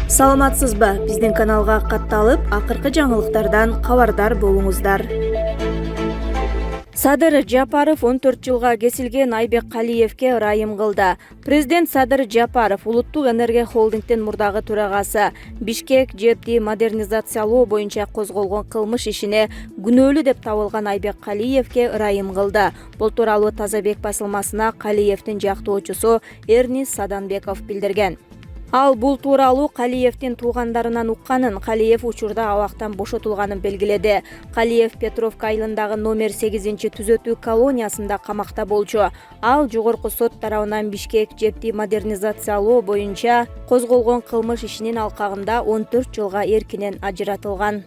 Саламатсызбы? Биздин каналга катталып, акыркы жаңылыктардан кабардар болуңуздар. Садыр Жапаров 14 жылга кесилген Айбек Калиевке ырайым кылды. Президент Садыр Жапаров Улуттук энергия холдингдин мурдагы төрагасы Бишкек ЖЭБди модернизациялоо боюнча козголгон кылмыш ишине күнөөлүү деп табылган Айбек Калиевке ырайым кылды. Бул тууралуу Тазабек басылмасына Калиевдин жактоочусу Эрнис Саданбеков билдирген. Ал бул тууралуу Калиевдин туугандарынан укканын, Калиев учурда абактан бошотулганын белгиледи. Калиев Петровка айылындагы номер 8 түзөтүү колониясында камакта болчу. Ал жогорку сот тарабынан Бишкек ЖЭБди модернизациялоо боюнча козголгон кылмыш ишинин алкагында 14 жылга эркинен ажыратылган.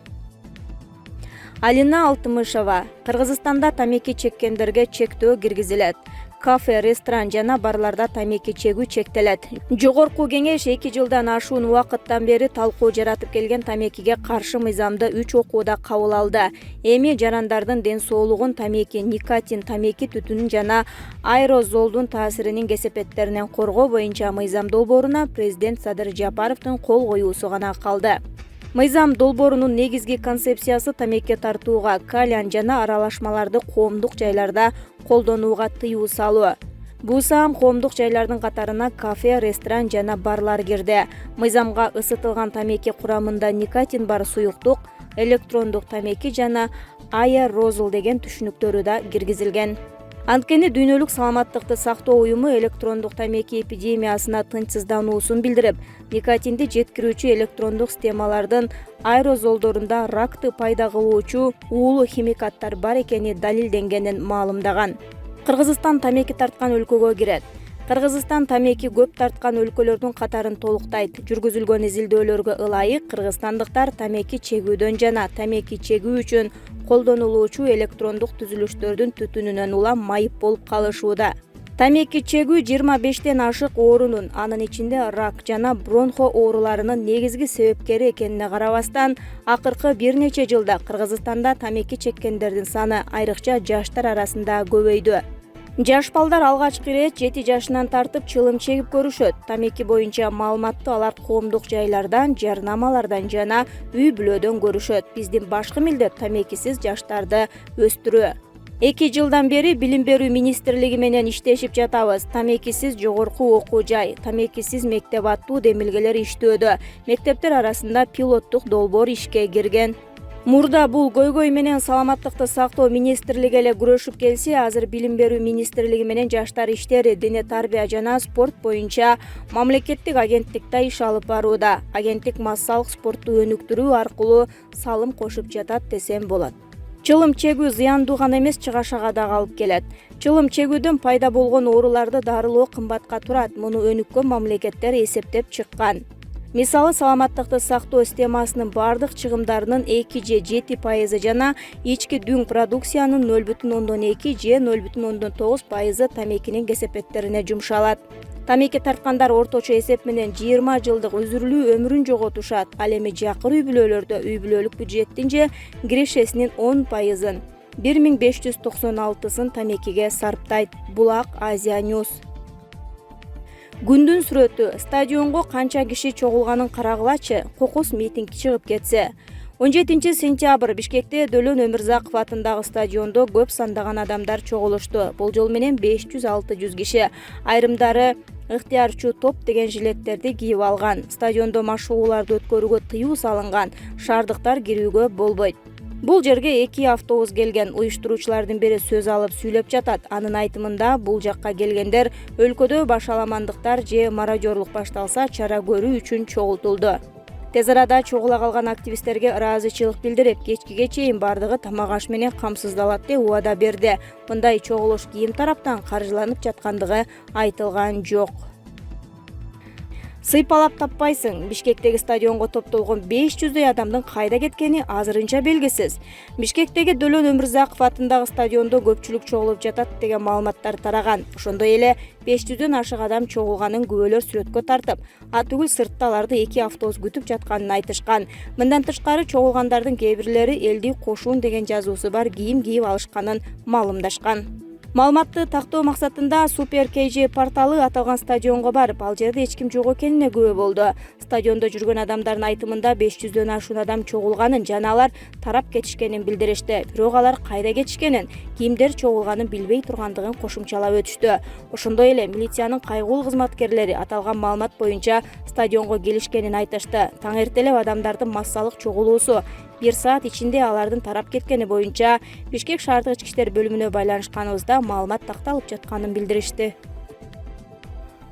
Алина Алтымышева: Кыргызстанда тамеки чеккендерге чектөө киргизилет. Кафе, ресторан жана барларда тамеки чегүү чектелет. Жогорку кеңеш 2 жылдан ашуун убакыттан бери талкуу жаратып келген тамекиге каршы мыйзамды 3 окууда кабыл алды. Эми жарандардын ден соолугун тамеки, никотин, тамеки түтүнүн жана аэрозолдун таасиринин кесепеттеринен коргоо боюнча мыйзам долбооруна президент Садыр Жапаровдун кол коюусу гана калды. Мыйзам долбоорунун негизги концепциясы тамеки тартууга, кальян жана аралашмаларды коомдук жайларда колдонууга тыюу салуу. Буусам коомдук жайлардын катарына кафе, ресторан жана барлар кирди. Мыйзамга ысытылган тамеки курамында никотин бар суюктук, электрондук тамеки жана аэрозол деген түшүнүктөрү да киргизилген. Анткени Дүйнөлүк саламаттыкты сактоо уюму электрондук тамеки эпидемиясына тынчсыздануусун билдирип, никотинди жеткирүүчү электрондук системалардын аэрозолдорунда ракты пайда кылуучу уулуу химикаттар бар экени далилденгенин маалымдаган. Кыргызстан тамеки тарткан өлкөгө кирет. Кыргызстан тамеки көп тарткан өлкөлөрдүн катарын толуктайт. Жүргүзүлгөн изилдөөлөргө ылайык кыргызстандыктар тамеки чегүүдөн жана тамеки чегүү үчүн колдонулуучу электрондук түзүлүштөрдүн түтүнүнөн улам майып болуп калышууда. Тамеки чегүү 25тен ашык оорунун, анын ичинде рак жана бронхо ооруларынын негизги себепкери экенине карабастан, акыркы бир нече жылда Кыргызстанда тамеки чеккендердин саны айрыкча жаштар арасында көбөйдү. Жаш балдар алгачкы ирет 7 жашынан тартып чылым чегип көрүшөт. Тамеки боюнча маалыматты алар коомдук жайлардан, жарнамалардан жана үй-бүлөдөн көрүшөт. Биздин башкы милдет тамекисиз жаштарды өстүрүү. 2 жылдан бери Билим берүү министрлиги менен иштешип жатабыз. Тамекисиз жогорку окуу жай, тамекисиз мектеп аттуу демилгелер иштөөдө. Мектептер арасында пилоттук долбоор ишке кирген. Мурда бул көйгөй менен саламаттыкты сактоо министрлиги эле күрөшүп келсе, азыр Билим берүү министрлиги менен жаштар иштери, дене тарбия жана спорт боюнча мамлекеттик агенттикте иш алып барууда. Агенттик массалык спортту өнүктүрүү аркылуу салым кошуп жатат десем болот. Чылым чегүү зыяндуу гана эмес, чыгашага да алып келет. Чылым чегүүдөн пайда болгон ооруларды дарылоо кымбатка турат. Муну өнүккөн мамлекеттер эсептеп чыккан. Мисалы, саламаттыкты сактоо системасынын бардык чыгымдарынын 2–7% жана ички дүң продукциянын 0,2 же 0,9% тамекинин кесепеттерине жумшалат. Тамеки тарткандар орточо эсеп менен 20 жылдык үзүрүлүү өмүрүн жоготушат. Ал эми жакыр үй-бүлөлөрдө үй-бүлөлүк бюджеттин же кирешесинин 10%-ын 1596-сын тамекиге сарптайт. Булак Азия News. Күндүн сүрөтү: стадионго канча киши чогулганын карагылачы, кокус митинг чыгып кетсе. 17 сентябрь Бишкекте Дөлөн Өмүрзаков атындагы стадиондо көп сандаган адамдар чогулушту. Болжол менен 500–600 киши. Айрымдары ыктыярчу топ деген жилеттерди кийип алган. Стадиондо машыгууларды өткөрүүгө тыюу салынган. Шаардыктар кирүүгө болбойт. Бул жерге 2 автобус келген. Уюштуруучулардын бири сөз алып сүйлөп жатат. Анын айтымында, бул жакка келгендер өлкөдө башаламандыктар же мародёрлук башталса чара көрүү үчүн чогултулду. Тез арада чогула калган активисттерге ыраазычылык билдирип, кечкиге чейин бардыгы тамак аш менен камсыздалат деп убада берди. Мындай чогулуш кийим тараптан каржыланып жаткандыгы айтылган жок. Сыйпалап таппайсың. Бишкектеги стадионго топтолгон 500дөй адамдын кайда кеткени азырынча белгисиз. Бишкектеги Дөлөн Өмүрзаков атындагы стадиондо көпчүлүк чогулуп жатат деген маалыматтар тараган. Ошондой эле 500дөн ашык адам чогулганын күбөлөр сүрөткө тартып, атүгүл сыртта аларды 2 автобус күтүп жатканын айтышкан. Мындан тышкары чогулгандардын кээ бирлери элди кошуун деген жазуусу бар кийим кийип алышканын маалымдашкан. Маалыматты тактоо максатында Super KG порталы аталган стадионго барып, ал жерде эч ким жок экенине күбө болду. Стадиондо жүргөн адамдардын айтымында 500дөн ашуун адам чогулганын жана алар тарап кетишкенин билдиришти. Бирок алар кайда кетишкенин, кимдер чогулганын билбей тургандыгын кошумчалап өтүштү. Ошондой эле милициянын кайгылуу кызматкерлери аталган маалымат боюнча стадионго келишкенин айтышты. Таң эртелеп адамдардын массалык чогулуусу 1 саат ичинде алардын тарап кеткени боюнча Бишкек шаардык ички иштер бөлүмүнө байланышканыбызда маалымат такталып жатканын билдиришти.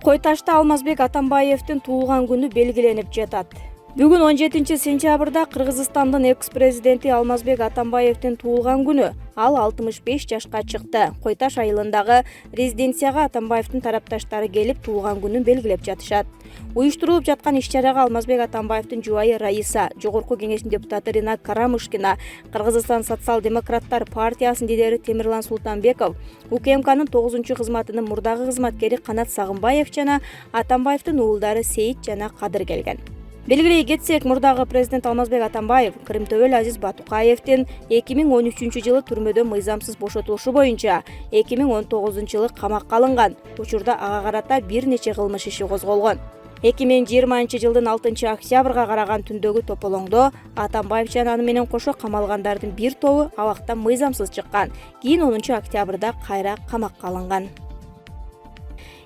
Кой Ташта Алмазбек Атамбаевдин туулган күнү белгиленип жатат. Бүгүн 17 сентябрда Кыргызстандын экс-президенти Алмазбек Атамбаевдин туулган күнү. Ал 65 жашка чыкты. Кой Таш айылындагы резиденцияга Атамбаевдин тарапташтары келип туулган күнүн белгилеп жатышат. Уюштурулуп жаткан иш-чарага Алмазбек Атамбаевдин жубайы Раиса, Жогорку Кеңештин депутаты Рина Карамышкина, Кыргызстан социал-демократтар партиясынын лидери Темирлан Султанбеков, УКМКнын 9-кызматынын мурдагы кызматкери Канат Сагынбаев жана Атамбаевдин уулдары Сейит жана Кадыр келген. Белгилей кетсек, мурдагы президент Алмазбек Атамбаев Кырымтөбөл Азиз Батукаевдин 2013-жылы түрмөдөн мыйзамсыз бошотулушу боюнча 2019-жылы камакка алынган. Учурда ага карата бир нече кылмыш иши козголгон. 2020-жылдын 6-октябрга караган түндөгү тополоңдо Атамбаев жана аны менен кошо камалгандардын бир тобу абактан мыйзамсыз чыккан. Кийин 10-октябрда кайра камакка алынган.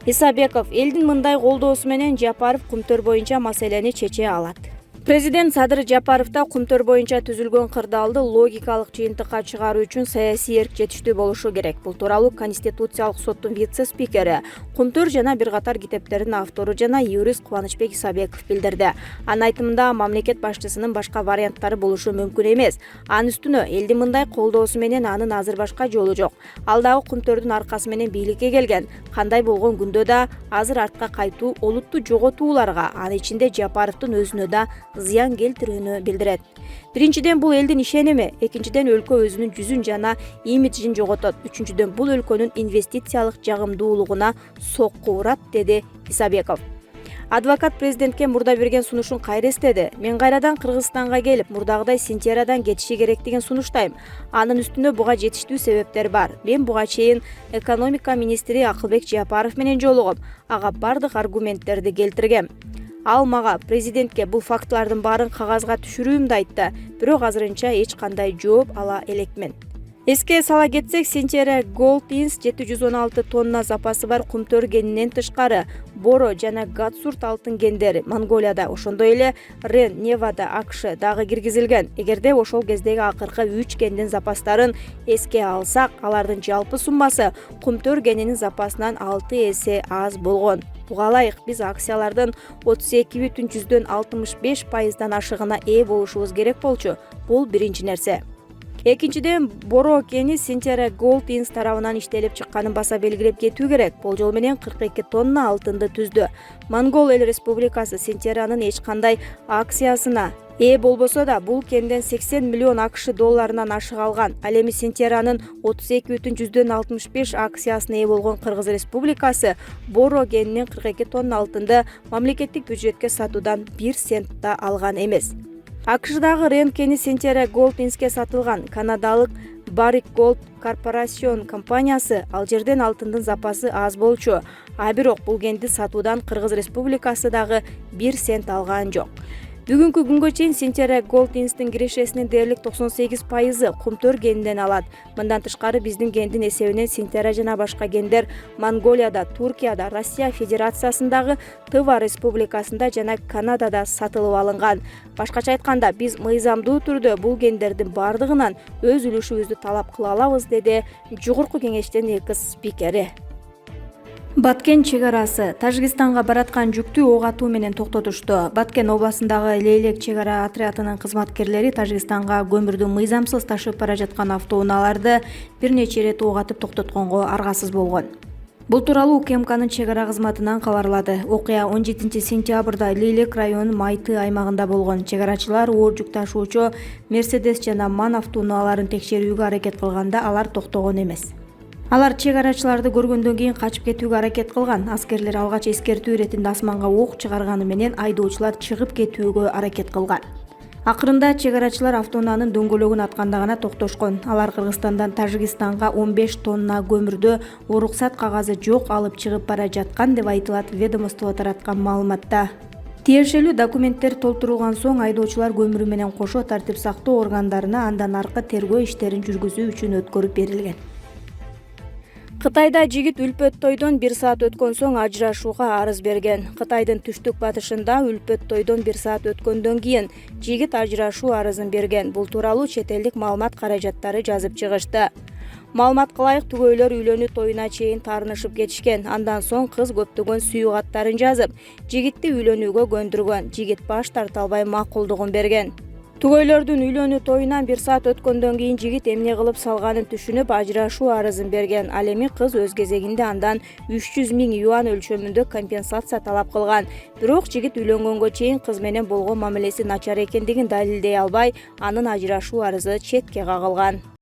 Исабеков элдин мындай колдоосу менен Жапаров Кумтөр боюнча маселени чече алат. Президент Садыр Жапаровда Кумтөр боюнча түзүлгөн кырдаалды логикалык жыйынтыкка чыгаруу үчүн саясий эрк жетиштүү болушу керек. Бул тууралуу Конституциялык соттун вице-спикери, Кумтөр жана бир катар китептердин автору жана юрист Кубанычбек Исабеков билдирди. Анын айтымында мамлекет башчысынын башка варианттары болушу мүмкүн эмес. Анын үстүнө элдин мындай колдоосу менен анын азыр башка жолу жок. Ал дагы Кумтөрдүн аркасы менен бийликке келген. Кандай болгон күндө да азыр артка кайтуу олутту жоготууларга, анын ичинде Жапаровдун өзүнө да зыян келтирүүнү билдирет. Биринчиден, бул элдин ишеними, экинчиден, өлкө өзүнүн жүзүн жана имиджин жоготот. Үчүнчүдөн, бул өлкөнүн инвестициялык жагымдуулугуна сокку урат, деди Исабеков. Адвокат президентке мурда берген сунушун кайра эстеди. Мен кайрадан Кыргызстанга келип, мурдагыдай Сентиярадан кетиши керектигин сунуштайм. Анын үстүнө буга жетиштүү себептер бар. Мен буга чейин экономика министри Акылбек Жапаров менен жолугуп, ага бардык аргументтерди келтиргем. Ал мага президентке бул фактылардын баарын кагазга түшүрүүмдү айтты, бирок азырынча эч кандай жооп ала элекмин. Эске сала кетсек, Сентера Gold Inc 716 тонна запасы бар Кумтөр кенинен тышкары Боро жана Гатсурт алтын кендери Монголияда, ошондой эле Рен, Невада, АКШ дагы киргизилген. Эгерде ошол кездеги акыркы 3 кендин запастарын эске алсак, алардын жалпы суммасы Кумтөр кенинин запасынан 6 эсе аз болгон. Буга ылайык биз акциялардын 32,65% ашыгына ээ болушубуз керек болчу. Бул биринчи нерсе. Экинчиден, Боро кени Сентера Gold Inc тарабынан иштелип чыкканын баса белгилеп кетүү керек. Болжол менен 42 тонна алтынды түздү. Монгол эл республикасы Сентеранын эч кандай акциясына ээ болбосо да, бул кенден 80 миллион АКШ долларынан ашык алган. Ал эми Сентеранын 32,65 акциясына ээ болгон Кыргыз республикасы Боро кенинин 42 тонна алтынды мамлекеттик бюджетке сатуудан 1 цент да алган эмес. АКШдагы Рен кени Сентера Gold Inc сатылган. Канадалык Barrick Gold Corporation компаниясы ал жерден алтындын запасы аз болчу. А бирок бул кенди сатуудан Кыргыз республикасы дагы 1 цент алган жок. Бүгүнкү күнгө чейин Сентера Gold Inc кирешесинин дээрлик 98% Кумтөр кенинен алат. Мындан тышкары биздин кендин эсебинен Сентера жана башка кендер Монголияда, Туркияда, Россия Федерациясындагы Тыва республикасында жана Канадада сатылып алынган. Башкача айтканда, биз мыйзамдуу түрдө бул кендердин бардыгынан өз үлүшүбүздү талап кыла алабыз, деди Жогорку Кеңештин экс-спикери. Баткен чегарасы Тажикстанга бараткан жүктү ок атуу менен токтотушту. Баткен областындагы Лейлек чегара отрядынын кызматкерлери Тажикстанга көмүрдү мыйзамсыз ташып бара жаткан автоунааларды бир нече ирет ок атып токтотконго аргасыз болгон. Бул тууралуу УКМКнын чегара кызматынан кабарлады. Окуя 17 сентябрда Лейлек районунун Майты аймагында болгон. Чегарачылар оор жүк ташуучу Мерседес жана МАН автоунааларын текшерүүгө аракет кылганда алар токтогон эмес. Алар чегарачыларды көргөндөн кийин качып кетүүгө аракет кылган. Аскерлер алгач эскертүү иретинде асманга ок чыгарганы менен айдоочулар чыгып кетүүгө аракет кылган. Акырында чек арачылар автоунаанын дөңгөлөгүн атканда гана токтошкон. Алар Кыргызстандан Тажикстанга 15 тонна көмүрдү уруксат кагазы жок алып чыгып бара жаткан деп айтылат ведомство тараткан маалыматта. Тиешелүү документтер толтурулган соң айдоочулар көмүрү менен кошо тартип сактоо органдарына андан аркы тергөө иштерин жүргүзүү үчүн өткөрүп берилген. Кытайда жигит үлпөт тойдон 1 саат өткөн соң ажырашууга арыз берген. Кытайдын түштүк батышында үлпөт тойдон 1 саат өткөндөн кийин жигит ажырашуу арызын берген. Бул тууралуу чет элдик маалымат каражаттары жазып чыгышты. Маалыматка ылайык түгөйлөр үйлөнүү тоюна чейин таарынышып кетишкен. Андан соң кыз көптөгөн сүйүү каттарын жазып, жигитти үйлөнүүгө көндүргөн. Жигит баш тарта албай макулдугун берген. Түгөйлөрдүн үйлөнүү тоюнан 1 саат өткөндөн кийин жигит эмне кылып салганын түшүнүп, ажырашуу арызын берген. Ал эми кыз өз кезегинде андан 300 000 юан өлчөмүндө компенсация талап кылган. Бирок жигит үйлөнгөнгө чейин кыз менен болгон мамилеси начар экендигин далилдей албай, анын ажырашуу арызы четке кагылган.